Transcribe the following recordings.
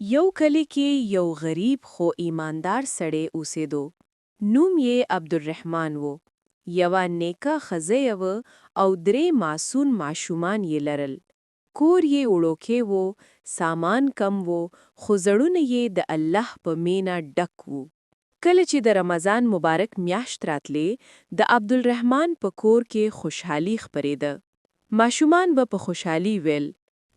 یو کلی کې یو غریب خو ایماندار سړی اوسېدو. نوم یې عبدالرحمن و. یوه نیکه ښځه وه او درې معصوم ماشومان یې لرل. کور یې وړوکی و، سامان کم و، خو زړونه یې د الله په مینه ډک وو. کله چې د رمضان مبارک میاشت راتلې، د عبدالرحمن په کور کې خوشحالي خپرېده. ماشومان به په خوشحالي ویل: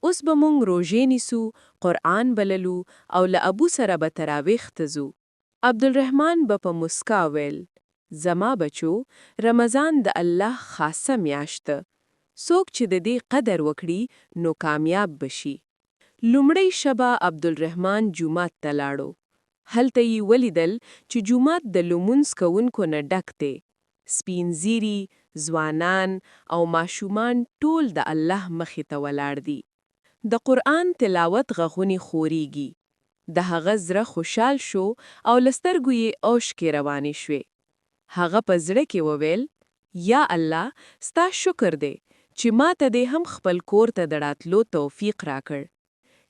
اوس به مونږ روژې نیسو، قرآن بللو او له ابو سره به تراویح ته ځو. عبدالرحمن به په مسکا ویل: زما بچو، رمضان د الله خاصه میاشت ده. څوک چې د دې قدر وکړي نو کامیاب بشي. لومړی شبه عبدالرحمن جومات ته لاړو. هلته یې ولیدل چې جومات د لمونځ کوونکو نه ډک دی. سپین زیري، ځوانان او ماشومان ټول د الله مخې ته ولاړ دي. د قرآن تلاوت غږونې خورېږي. د هغه زړه خوشحال شو او له سترګو یې اوښکې روانې شوې. هغه په زړه کې وویل: یا الله، ستا شکر دی چې ما ته دې هم خپل کور ته د راتلو توفیق راکړ.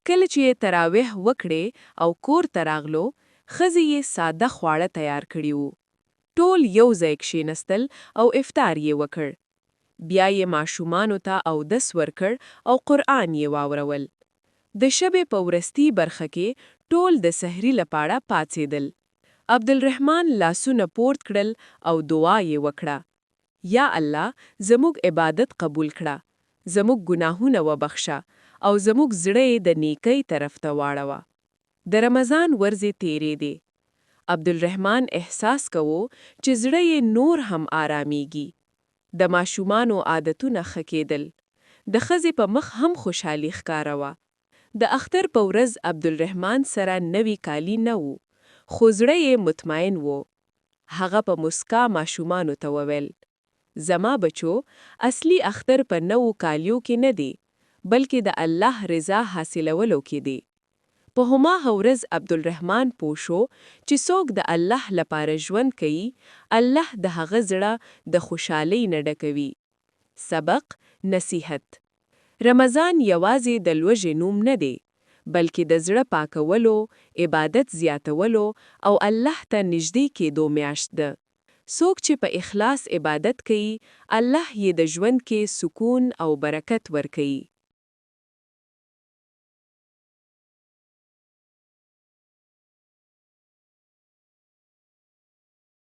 کله چې یې تراویح وکړې او کور ته راغلو، ښځې یې ساده خواړه تیار کړي وو. ټول یو ځای کښېنستل او افطار یې وکړ. بیا یې ماشومانو ته اودس ورکړ او قرآن یې واورول. د شپې په وروستۍ برخه کې ټول د سحري لپاره پاڅېدل. عبدالرحمن لاسونه پورت کړل او دعا یې وکړه: یا الله، زموږ عبادت قبول کړه، زموږ ګناهونه وبخښه او زموږ زړه یې د نیکۍ طرف ته واړوه. د رمضان ورځې تیرې دي. عبدالرحمن احساس کوو چې زړه یې نور هم آرامیږي. د ماشومانو عادتونه ښه کېدل. د ښځې په مخ هم خوشحالي ښکاره وه. د اختر په ورځ عبدالرحمن سره نوي کالي نه وو، خو زړه یې مطمئن و. هغه په مسکا ماشومانو ته وویل: زما بچو، اصلي اختر په نوو کالیو کې نه دی، بلکې د الله رضا حاصلولو کې دی. په هماغه ورځ عبدالرحمن پوه شو چې څوک د الله لپاره ژوند کوي، الله د هغه زړه د خوشحالۍ نه ډکوي. سبق: نصیحت. رمضان یوازې د لوږې نوم نه دی، بلکې د زړه پاکولو، عبادت زیاتولو او الله ته نږدې کېدو میاشت ده. څوک چې په اخلاص عبادت کوي، الله یې د ژوند کې سکون او برکت ورکوي.